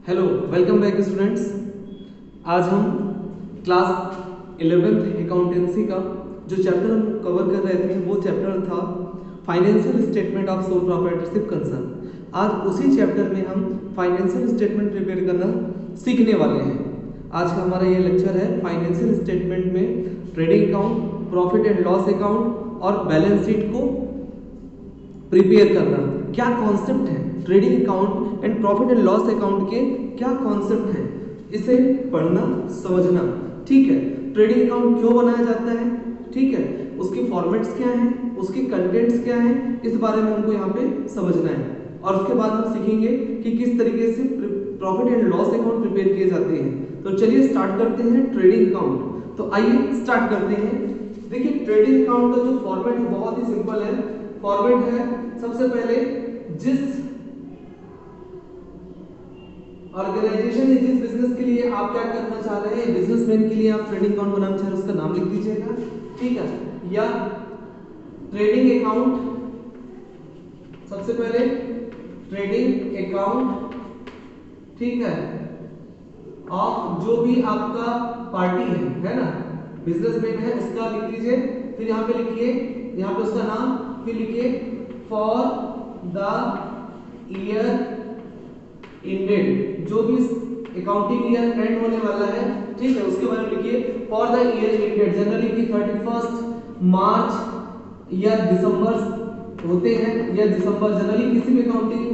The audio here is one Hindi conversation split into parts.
Hello, welcome back students. आज हम क्लास 11th अकाउंटेंसी का जो चैप्टर हम कवर कर रहे थे वो चैप्टर था financial statement of sole proprietorship concern. आज उसी चैप्टर में हम फाइनेंशियल स्टेटमेंट प्रिपेयर करना सीखने वाले हैं। आज का हमारा ये लेक्चर है फाइनेंशियल स्टेटमेंट में trading account, profit and loss account और बैलेंस शीट को प्रिपेयर करना। क्या कॉन्सेप्ट है trading account and profit and loss account के, क्या कॉन्सेप्ट है, इसे पढ़ना समझना। ठीक है, ट्रेडिंग अकाउंट क्यों बनाया जाता है, ठीक है, उसके फॉर्मेट्स क्या हैं, उसके कंटेंट्स क्या हैं, इस बारे में हमको यहाँ पे समझना है। और उसके बाद हम सीखेंगे कि किस तरीके से profit and loss account prepare किए जाते हैं। तो चलिए स्टार्ट करते हैं ट्रेडिंग अकाउंट। तो आइए स्टार्ट करते हैं। देखिए, ट्रेडिंग अकाउंट का जो फॉर्मेट है बहुत ही सिंपल है। फॉर्मेट है सबसे पहले जिस ऑर्गेनाइजेशन या जिस बिजनेस के लिए आप क्या करना चाह रहे हैं, बिजनेसमैन के लिए आप ट्रेडिंग अकाउंट बनाना चाह रहे हैं, उसका नाम लिख दीजिएगा। ठीक है, या ट्रेडिंग अकाउंट, सबसे पहले ट्रेडिंग अकाउंट, ठीक है, ऑफ जो भी आपका पार्टी है ना, बिजनेसमैन है, उसका लिख लीजिए। फिर यहाँ पे लिखिए, यहाँ पे उसका नाम, फिर लिखिए फॉर द ईयर एंडेड, जो भी अकाउंटिंग ईयर एंड होने वाला है, ठीक है, उसके बारे में लिखिए for the year ended. Generally कि 31 मार्च या दिसंबर होते हैं, या दिसंबर, जनरली किसी भी अकाउंटिंग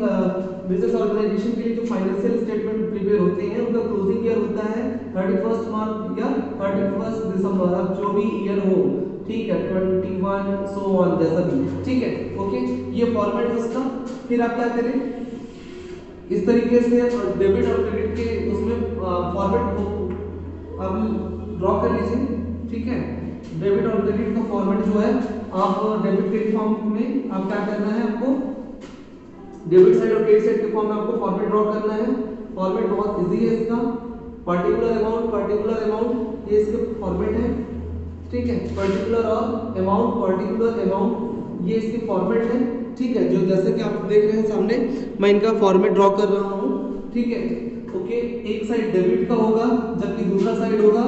बिजनेस ऑर्गेनाइजेशन के लिए जो फाइनेंशियल स्टेटमेंट प्रिपेयर होते हैं उनका क्लोजिंग ईयर होता है 31 मार्च या 31 दिसंबर, अब जो भी ईयर हो, ठीक है, 21 सो ऑन, जैसा भी, ठीक है, ओके, ये फॉर्मेट है उसका। फिर आप क्या करें, इस तरीके से डेबिट और क्रेडिट के उसमें फॉर्मेट को आप ड्रॉ कर लीजिए। ठीक है, डेबिट और क्रेडिट का फॉर्मेट जो है, आप डेबिट क्रेडिट फॉर्म में आप क्या करना है, आपको डेबिट साइड और क्रेडिट साइड के फॉर्म में आपको फॉर्मेट ड्रॉ करना है। फॉर्मेट बहुत इजी है इसका। पर्टिकुलर अमाउंट, ये इसके फॉर्मेट है। ठीक है, पर्टिकुलर और अमाउंट, ये इसके फॉर्मेट है। ठीक है, जो जैसे कि आप देख रहे हैं सामने, मैं इनका फॉर्मेट ड्रॉ कर रहा हूँ। ठीक है, ओके, एक साइड डेबिट का होगा जबकि दूसरा साइड होगा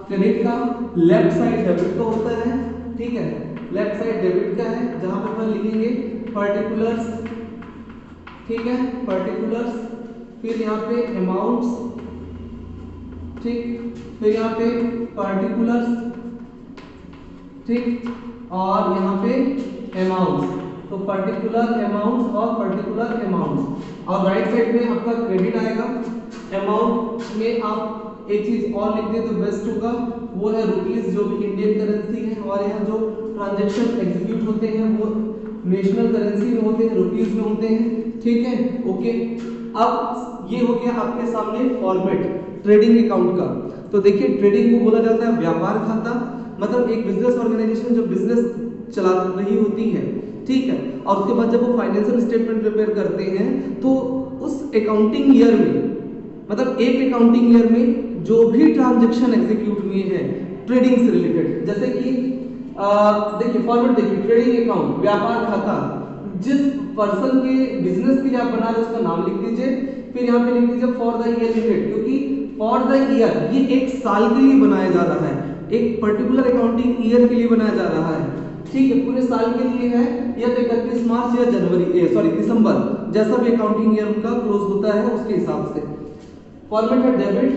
क्रेडिट का। लेफ्ट साइड डेबिट का होता है, ठीक है, लेफ्ट साइड डेबिट का है, जहां पे अपन लिखेंगे पर्टिकुलर्स, ठीक है, पर्टिकुलर्स, फिर यहाँ पे अमाउंट्स, ठीक, फिर यहाँ पे पर्टिकुलर्स, ठीक, और यहाँ पे अमाउंट्स। तो पर्टिकुलर अमाउंट्स और पर्टिकुलर अमाउंट्स, और राइट साइड में आपका क्रेडिट आएगा। अमाउंट में आप एक चीज और लिख दें तो बेस्ट होगा, वो है रुपीस, जो भी इंडियन करेंसी है, और यहाँ जो ट्रांजैक्शन एग्जीक्यूट होते हैं वो नेशनल करेंसी में होते हैं, रुपीस में होते हैं। ठीक है, ओके, अब ये हो गया आपके सामने फॉर्मेट ट्रेडिंग अकाउंट का। तो देखिए, ट्रेडिंग को बोला जाता है व्यापार खाता, मतलब एक बिजनेस ऑर्गेनाइजेशन जो बिजनेस चला रही होती है, ठीक है, और उसके बाद जब वो फाइनेंशियल स्टेटमेंट प्रिपेयर करते हैं तो उस अकाउंटिंग ईयर में, मतलब एक अकाउंटिंग ईयर में जो भी ट्रांजैक्शन एग्जीक्यूट हुए हैं ट्रेडिंग से रिलेटेड, जैसे कि देखिए फॉर्मेट देखिए, ट्रेडिंग अकाउंट व्यापार खाता, जिस पर्सन के बिजनेस के लिए आप बना रहे हैं उसका नाम लिख दीजिए। फिर यहाँ पे लिख दीजिए फॉर द ईयर एंडेड, क्योंकि फॉर द ईयर ये एक साल के लिए बनाया जा रहा है, एक पर्टिकुलर अकाउंटिंग ईयर के लिए बनाया जा रहा है। ठीक है, पूरे साल के लिए है, या तो 31 मार्च या दिसंबर, जैसा भी अकाउंटिंग ईयर उनका क्लोज होता है उसके हिसाब से। फॉर्मेट है डेबिट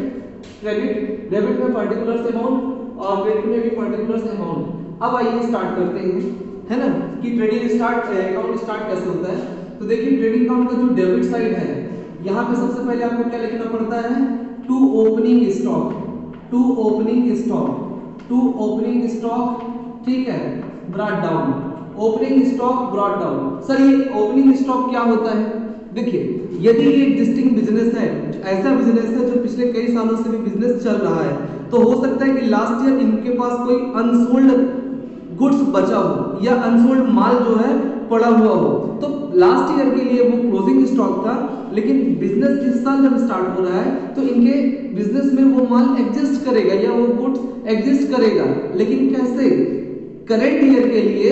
क्रेडिट, डेबिट में पर्टिकुलर अमाउंट और क्रेडिट में भी पर्टिकुलर अमाउंट। अब आइए स्टार्ट करते हैं, है ना, कि ट्रेडिंग अकाउंट स्टार्ट कैसे होता है। तो देखिए, ट्रेडिंग अकाउंट का जो डेबिट साइड है, यहाँ पे सबसे पहले आपको क्या लिखना पड़ता है, टू ओपनिंग स्टॉक, ठीक है, brought down, opening stock brought down. Sir ये ओपनिंग स्टॉक क्या होता है? देखिए, यदि ये एग्जिस्टिंग बिजनेस है, ऐसा बिजनेस है जो पिछले कई सालों से भी बिजनेस चल रहा है, तो हो सकता है कि लास्ट ईयर इनके पास कोई अनसोल्ड गुड्स बचा हो या अनसोल्ड माल जो है पड़ा हुआ हो, तो लास्ट ईयर के लिए वो क्लोजिंग स्टॉक था, लेकिन बिजनेस इस साल जब स्टार्ट हो रहा है तो इनके बिजनेस में वो माल एग्जिस्ट करेगा या वो गुड्स एग्जिस्ट करेगा, लेकिन कैसे? करेंट ईयर के लिए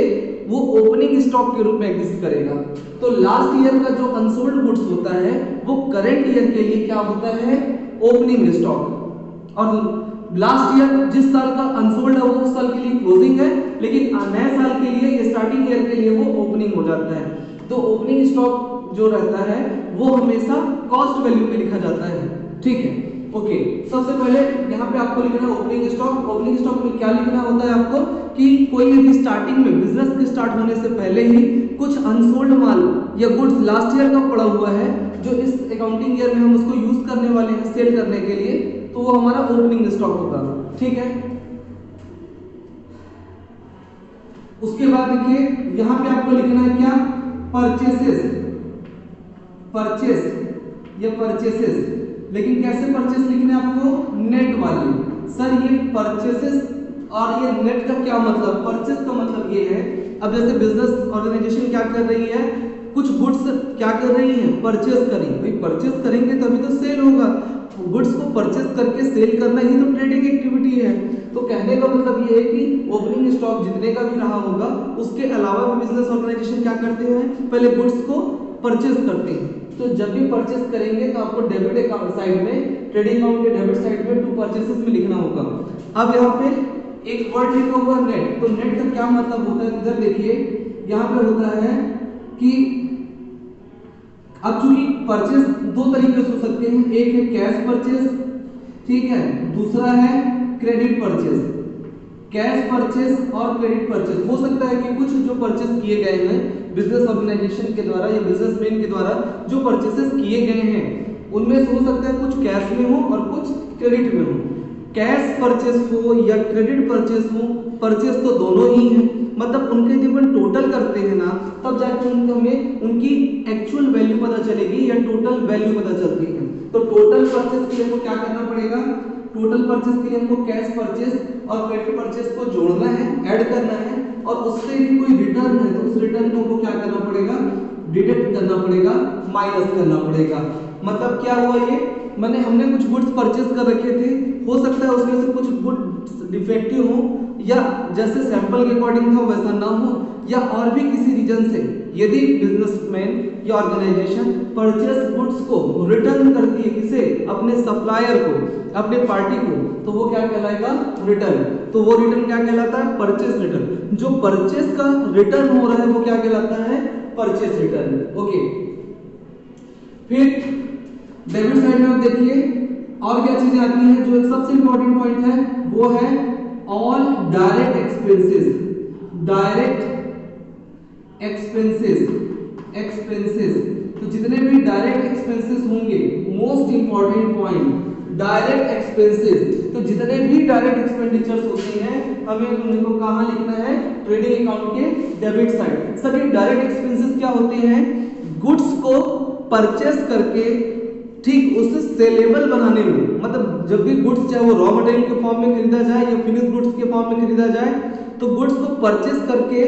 वो ओपनिंग स्टॉक के रूप में एग्जिस्ट करेगा। तो लास्ट ईयर का जो अनसोल्ड गुड्स होता है वो करंट ईयर के लिए क्या होता है, ओपनिंग स्टॉक। और लास्ट ईयर जिस साल का अनसोल्ड है वो उस साल के लिए क्लोजिंग है, लेकिन नए साल के लिए स्टार्टिंग ईयर के लिए वो ओपनिंग हो जाता है। तो ओपनिंग स्टॉक जो रहता है वो हमेशा कॉस्ट वैल्यू पे लिखा जाता है, ठीक है। ओके, सबसे पहले यहाँ पे आपको लिखना है ओपनिंग स्टॉक। ओपनिंग स्टॉक में क्या लिखना होता है आपको कि कोई भी स्टार्टिंग में बिजनेस के स्टार्ट होने से पहले ही कुछ अनसोल्ड माल या गुड्स लास्ट ईयर का पड़ा हुआ है जो इस अकाउंटिंग ईयर में हम उसको यूज करने वाले हैं सेल करने के लिए, तो वो हमारा ओपनिंग स्टॉक होगा, ठीक है। उसके बाद देखिए यहाँ पे आपको लिखना है क्या, परचेसेस, परचेस या परचेसेस, लेकिन कैसे परचेस लिखने आपको, नेट वाली। सर ये परचेसेस और ये नेट का क्या मतलब, परचेस का मतलब ये है, अब जैसे बिजनेस ऑर्गेनाइजेशन क्या कर रही है, कुछ गुड्स क्या कर रही है, परचेस करेंगे, भाई परचेस करेंगे तभी तो सेल होगा, गुड्स को परचेस करके सेल करना ही तो ट्रेडिंग एक्टिविटी है। तो कहने का मतलब ये है कि ओपनिंग स्टॉक जितने का भी रहा होगा उसके अलावा भी बिजनेस ऑर्गेनाइजेशन क्या करते हैं, पहले गुड्स को परचेस करते हैं। तो जब भी परचेस करेंगे तो आपको डेबिट अकाउंट साइड में, ट्रेडिंग अकाउंट के डेबिट साइड में टू परचेसेस में लिखना होगा। अब यहाँ पे एक वर्ड लिखा हुआ नेट, तो नेट का क्या मतलब होता है, इधर देखिए यहाँ पे होता है कि अब चूंकि परचेस दो तरीके से हो सकते हैं, एक है कैश परचेस, ठीक है, दूसरा है क्रेडिट परचेस। कैश परचेस और क्रेडिट परचेस हो सकता है कि कुछ जो परचेस किए गए हैं बिजनेस ऑर्गेनाइजेशन के द्वारा या बिजनेसमैन के द्वारा जो परचेसेस किए गए हैं उनमें से हो सकता है कुछ कैश में हो और कुछ क्रेडिट में हो। कैश परचेस हो या क्रेडिट परचेस हो, परचेस तो दोनों ही हैं, मतलब उनके जब हम टोटल करते हैं ना तब जाके हमें उनकी एक्चुअल वैल्यू पता चलेगी या टोटल वैल्यू पता चलती है। तो टोटल परचेस के लिए हमको क्या करना पड़ेगा, टोटल परचेस के लिए हमको कैश परचेस और क्रेडिट परचेस को जोड़ना है, ऐड करना है, और उससे भी कोई रिटर्न है तो उस रिटर्न को हमको क्या करना पड़ेगा, डिडक्ट करना पड़ेगा, माइनस करना पड़ेगा। मतलब क्या हुआ ये, मैंने हमने कुछ गुड्स परचेस कर रखे थे, हो सकता है उसमें से कुछ गुड्स डिफेक्टिव हो या जैसे सैंपल के अकॉर्डिंग था वैसा ना हो, या और भी किसी रीजन से यदि बिजनेसमैन या ऑर्गेनाइजेशन परचेस गुड्स को रिटर्न करती है, किसे, अपने सप्लायर को, अपने पार्टी को, तो वो क्या कहलाएगा, रिटर्न। तो वो रिटर्न क्या कहलाता है, परचेस रिटर्न। जो परचेस का रिटर्न हो रहा है वो क्या कहलाता है, परचेस रिटर्न। ओके, फिर डेबिट साइड में आप देखिए और क्या चीजें आती हैं, जो एक सबसे इंपॉर्टेंट पॉइंट है वो है all direct expenses. Direct expenses, expenses, तो जितने भी डायरेक्ट एक्सपेंसेस होंगे, most important point, direct expenses, तो जितने भी डायरेक्ट एक्सपेंडिचर्स होते हैं हमें उनको कहां लिखना है, ट्रेडिंग अकाउंट के डेबिट साइड। सभी डायरेक्ट एक्सपेंसेस क्या होते हैं, गुड्स को परचेस करके ठीक उसे सेलेबल बनाने में, मतलब जब भी गुड्स चाहे वो रॉ मटेरियल के फॉर्म में खरीदा जाए या फिनिश गुड्स के फॉर्म में खरीदा जाए, तो गुड्स को परचेस करके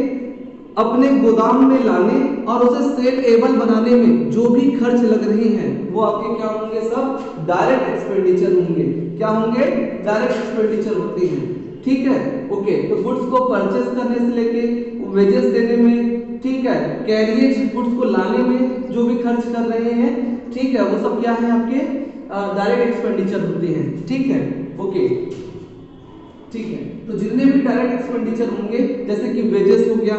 अपने गोदाम में लाने और उसे सेलेबल बनाने में जो भी खर्च लग रहे हैं वो आपके क्या होंगे, सब डायरेक्ट एक्सपेंडिचर होंगे। क्या होंगे, डायरेक्ट एक्सपेंडिचर होते हैं, ठीक है। ओके, तो गुड्स को परचेस करने से लेके वेजेस देने में, ठीक है, कैरियज गुड्स को लाने में जो भी खर्च कर रहे हैं, ठीक है, वो सब क्या है आपके डायरेक्ट एक्सपेंडिचर होते हैं, ठीक है। ओके, ठीक है, तो जितने भी डायरेक्ट एक्सपेंडिचर होंगे जैसे कि वेजेस हो गया,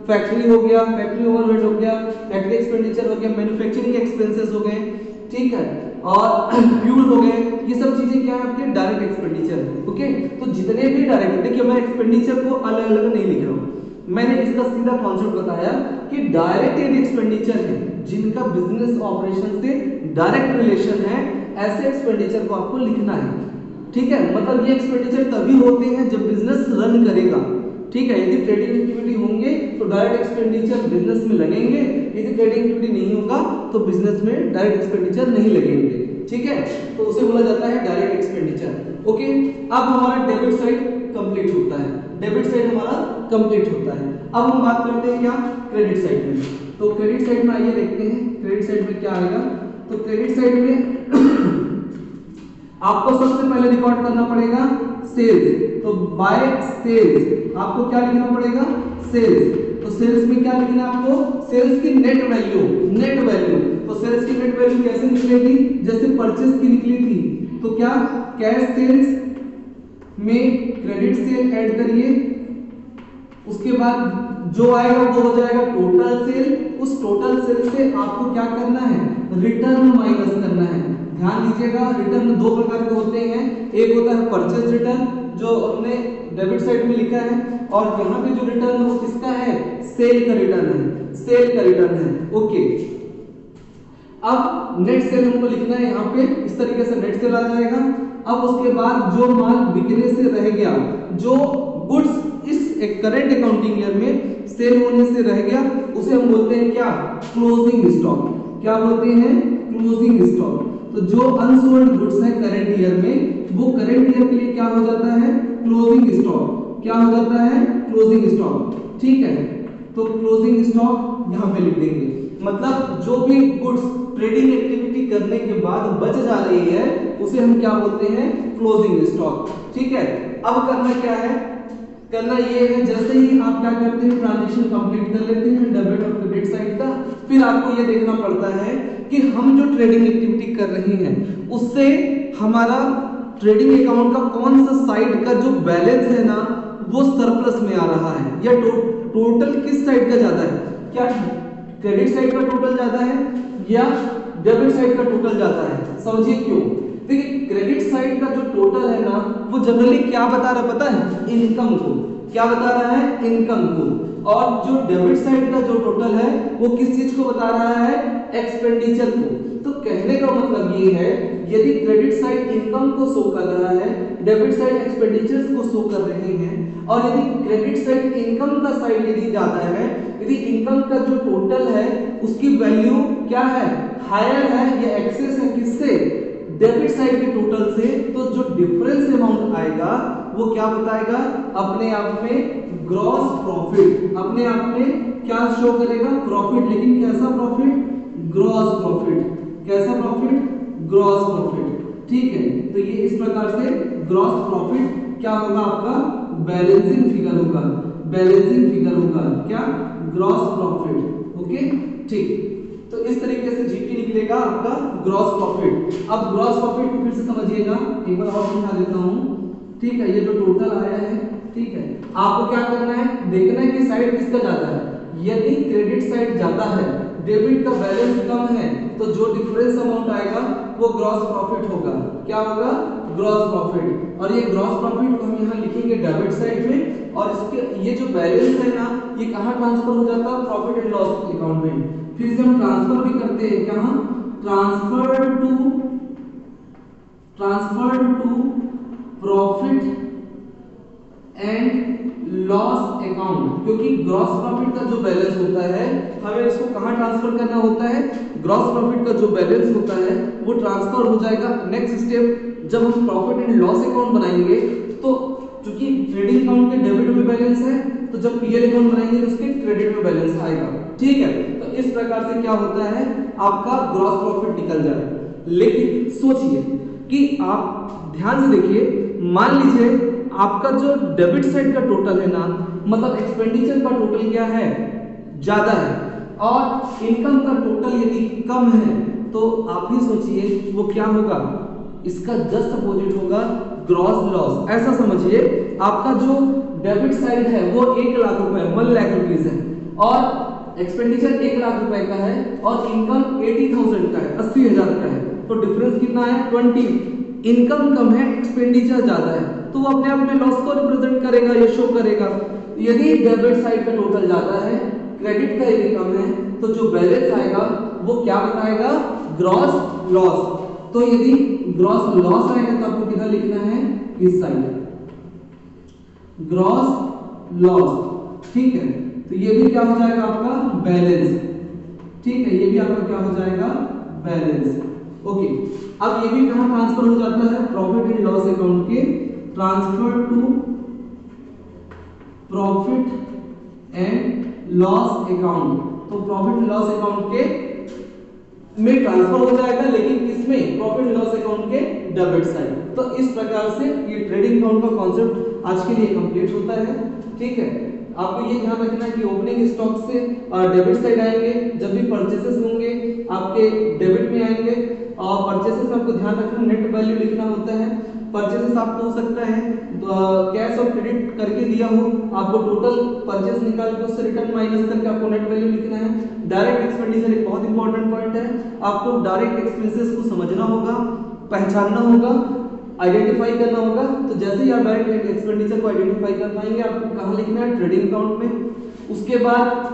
फैक्ट्री हो गया, फैक्ट्री ओवरहेड हो गया, फैक्ट्री एक्सपेंडिचर हो गया, मैन्युफैक्चरिंग एक्सपेंसेस हो गए, ठीक है, और फ्यूल हो गए, ये सब चीजें क्या है आपके डायरेक्ट एक्सपेंडिचर। ओके, तो जितने भी डायरेक्ट, देखिए मैं एक्सपेंडिचर को अलग अलग नहीं लिख रहा हूँ, मैंने इसका सीधा कॉन्सेप्ट बताया कि डायरेक्ट यदि एक्सपेंडिचर है जिनका बिजनेस ऑपरेशन से डायरेक्ट रिलेशन है, ऐसे एक्सपेंडिचर को आपको लिखना है, ठीक है। मतलब ये एक्सपेंडिचर तभी होते हैं जब बिजनेस रन करेगा, ठीक है। यदि ट्रेडिंग एक्टिविटी होंगे तो डायरेक्ट एक्सपेंडिचर बिजनेस में लगेंगे, यदि ट्रेडिंग एक्टिविटी नहीं होगा तो बिजनेस में डायरेक्ट एक्सपेंडिचर नहीं लगेंगे, ठीक है। तो उसे बोला जाता है डायरेक्ट एक्सपेंडिचर। ओके, अब हमारा डेबिट साइड कंप्लीट होता है, डेबिट साइड हमारा कंप्लीट होता है। अब हम बात करते हैं क्या, क्रेडिट साइड में। तो क्रेडिट साइड में आइए देखते हैं क्रेडिट साइड में क्या आएगा। तो क्रेडिट साइड में आपको सबसे पहले रिकॉर्ड करना पड़ेगा सेल्स, तो बाय सेल्स आपको क्या लिखना पड़ेगा, सेल्स। तो सेल्स में क्या लिखना है आपको, सेल्स की नेट वैल्यू, नेट वैल्यू। तो सेल्स की नेट वैल्यू कैसे निकलेगी, जैसे परचेस की निकली थी तो क्या कैश सेल्स में क्रेडिट सेल ऐड करिए, उसके बाद जो आएगा वो हो जाएगा टोटल सेल। उस टोटल सेल से आपको क्या करना है, रिटर्न माइनस करना है। ध्यान दीजिएगा रिटर्न दो प्रकार के होते हैं, एक होता है परचेज रिटर्न जो हमने डेबिट साइड में लिखा है, और यहाँ पे जो रिटर्न है वो किसका है, सेल का रिटर्न है, सेल का रिटर्न है। ओके, अब नेट सेल हमको लिखना है यहाँ पे, इस तरीके से नेट सेल आ जाएगा। अब उसके बाद जो माल बिकने से रह गया, जो गुड्स इस करंट अकाउंटिंग ईयर में सेल होने से रह गया, उसे हम बोलते हैं क्या, क्लोजिंग स्टॉक। क्या बोलते हैं, क्लोजिंग स्टॉक। तो जो अनसोल्ड गुड्स है करंट ईयर में, वो करंट ईयर के लिए क्या हो जाता है, क्लोजिंग स्टॉक। क्या हो जाता है, क्लोजिंग स्टॉक। ठीक है, तो क्लोजिंग स्टॉक यहाँ पे लिख देंगे। मतलब जो भी गुड्स ट्रेडिंग एक्टिविटी करने के बाद बच जा रही है उसे हम क्या बोलते हैं, क्लोजिंग स्टॉक। ठीक है, अब करना क्या है, करना ये है जैसे ही आप क्या करते हैं, ट्रांजैक्शन कंप्लीट कर लेते हैं डेबिट और क्रेडिट साइड का, फिर आपको ये देखना पड़ता है कि हम जो ट्रेडिंग एक्टिविटी कर रहे हैं उससे हमारा ट्रेडिंग अकाउंट का कौन सा साइड का जो बैलेंस है ना वो सरप्लस में आ रहा है, या टोटल किस साइड का ज्यादा है, क्या क्रेडिट साइड का टोटल ज्यादा है या डेबिट साइड का टोटल ज्यादा है। समझिए क्यों, देखिए क्रेडिट साइड का जो टोटल है ना वो जनरली क्या बता रहा है पता है, इनकम को। क्या बता रहा है, इनकम को। और जो डेबिट साइड का जो टोटल है वो किस चीज को बता रहा है, एक्सपेंडिचर को। तो कहने का मतलब ये है, यदि क्रेडिट साइड इनकम को शो कर रहा है, डेबिट साइड एक्सपेंडिचर्स को शो कर रहे हैं, और यदि क्रेडिट साइड इनकम का साइड यदि ज्यादा है, यदि इनकम का जो टोटल है उसकी वैल्यू क्या है, हायर है या एक्सेस है किससे, डेबिट साइड के टोटल से, तो जो डिफरेंस अमाउंट आएगा वो क्या बताएगा, अपने आप में ग्रॉस प्रॉफिट, अपने आप में क्या शो करेगा, प्रॉफिट। लेकिन कैसा प्रॉफिट, ग्रॉस प्रॉफिट। कैसा प्रॉफिट, ग्रॉस प्रॉफिट। ठीक है, तो ये इस प्रकार से ग्रॉस प्रॉफिट क्या होगा, आपका बैलेंसिंग फिगर होगा, बैलेंसिंग फिगर होगा क्या, ग्रॉस प्रॉफिट। ओके, ठीक। तो इस तरीके से जीपी निकलेगा आपका ग्रॉस प्रॉफिट। अब ग्रॉस प्रॉफिट को फिर से समझिएगा, एक बार और समझा देता हूं। ठीक है, ये जो टोटल आया है, ठीक है, आपको क्या करना है, देखना है कि साइड किसका ज्यादा है। यदि क्रेडिट साइड ज्यादा है, डेबिट का बैलेंस कम है, तो जो डिफरेंस अमाउंट आएगा वो ग्रॉस प्रॉफिट होगा। क्या होगा, ग्रॉस प्रॉफिट। और ये ग्रॉस प्रॉफिट को हम यहाँ लिखेंगे डेबिट साइड में, और इसके ये जो बैलेंस है ना ये कहाँ ट्रांसफर हो जाता है, प्रॉफिट एंड लॉस अकाउंट में। फिर से हम ट्रांसफर भी करते हैं, कहाँ, transfer to profit and loss account. क्योंकि ग्रॉस प्रॉफिट का जो बैलेंस होता है हमें इसको कहां ट्रांसफर करना होता है, ग्रॉस प्रॉफिट का जो बैलेंस होता है वो ट्रांसफर हो जाएगा नेक्स्ट स्टेप जब हम प्रॉफिट एंड लॉस अकाउंट बनाएंगे। तो क्योंकि ट्रेडिंग अकाउंट के डेबिट में बैलेंस है, तो जब पीएल अकाउंट बनाएंगे तो उसके क्रेडिट में बैलेंस आएगा। ठीक है, तो इस प्रकार से क्या होता है, आपका ग्रॉस प्रॉफिट निकल जाए। लेकिन सोचिए कि आप ध्यान से देखिए, मान लीजिए आपका जो डेबिट साइड का टोटल है ना, मतलब एक्सपेंडिचर का टोटल क्या है, ज्यादा है, और इनकम का टोटल यदि कम है, तो आप ही सोचिए वो क्या होगा, इसका जस्ट अपोजिट होगा, ग्रॉस लॉस। ऐसा समझिए आपका जो डेबिट साइड है वो 1 लाख रुपए, 1 लाख रुपीज है, और एक्सपेंडिचर 1 लाख रुपए का है, और इनकम 80,000 का है, 80,000 का है। तो डिफरेंस कितना है, 20। इनकम कम है, एक्सपेंडिचर ज्यादा है, तो वो अपने आप में लॉस को रिप्रेजेंट करेगा या शो करेगा। यदि डेबिट साइड का टोटल ज्यादा है, क्रेडिट का यदि कम है, तो जो बैलेंस आएगा वो क्या बताएगा, ग्रॉस लॉस। तो यदि ग्रॉस लॉस आएगा तो आपको किधर लिखना है, इस साइड, ग्रॉस लॉस। ठीक है, तो ये भी क्या हो जाएगा आपका बैलेंस। ठीक है, ये भी आपका क्या हो जाएगा, बैलेंस। ओके, अब ये भी कहां ट्रांसफर हो जाता है, प्रॉफिट एंड लॉस अकाउंट के, transfer to profit and loss account. तो प्रॉफिट एंड लॉस अकाउंट के में ट्रांसफर हो जाएगा, लेकिन इसमें प्रॉफिट एंड लॉस अकाउंट के डेबिट साइड। तो इस प्रकार से ये ट्रेडिंग अकाउंट का कॉन्सेप्ट आज के लिए कंप्लीट होता है। ठीक है, आपको ये ध्यान रखना है कि ओपनिंग स्टॉक से डेबिट साइड आएंगे, जब भी परचेसेस होंगे आपके डेबिट में आएंगे। और परचेसेस आपको ध्यान रखना नेट वैल्यू लिखना होता है। परचेसेस आपको हो सकता है कैश और क्रेडिट करके दिया हो, आपको टोटल परचेस निकाल के उससे रिटर्न माइनस करके आपको नेट वैल्यू लिखना है। डायरेक्ट एक्सपेंडिचर एक बहुत इंपॉर्टेंट पॉइंट है, आपको डायरेक्ट एक्सपेंसेस को समझना होगा, पहचानना होगा, आइडेंटिफाई करना होगा। तो जैसे ही आप डायरेक्ट एक्सपेंडिचर को आइडेंटिफाई कर पाएंगे, आपको कहाँ लिखना है, ट्रेडिंग अकाउंट में। उसके बाद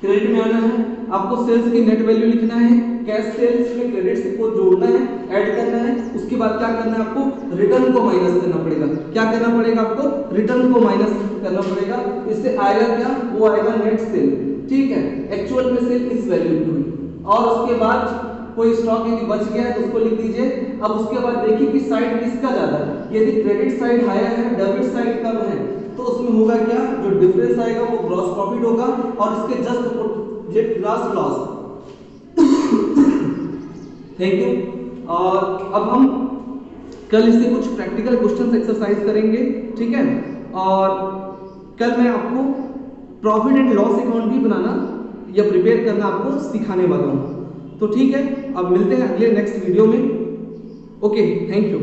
क्रेडिट में आना है, आपको सेल्स की नेट वैल्यू लिखना है, कैश सेल्स में क्रेडिट्स को जोड़ना है, ऐड करना है। उसके बाद क्या करना है, आपको रिटर्न को माइनस करना पड़ेगा। क्या करना पड़ेगा, आपको रिटर्न को माइनस करना पड़ेगा। इससे आएगा क्या, वो आएगा नेट सेल, ठीक है, एक्चुअल में सेल इस वैल्यू की हुई। और उसके बाद कोई स्टॉक यदि बच गया है तो उसको लिख दीजिए। अब उसके बाद देखिए कि साइड किसका ज्यादा है, यदि क्रेडिट साइड हायर है, डेबिट साइड कम है, तो उसमें होगा क्या, जो डिफरेंस आएगा वो ग्रॉस प्रॉफिट होगा और इसके just opposite gross loss. Thank you. और अब हम कल इससे कुछ प्रैक्टिकल क्वेश्चंस एक्सरसाइज करेंगे, ठीक है। और कल मैं आपको प्रॉफिट एंड लॉस अकाउंट भी बनाना या प्रिपेयर करना आपको सिखाने वाला हूं। तो ठीक है, अब मिलते हैं अगले नेक्स्ट वीडियो में। Okay, thank you.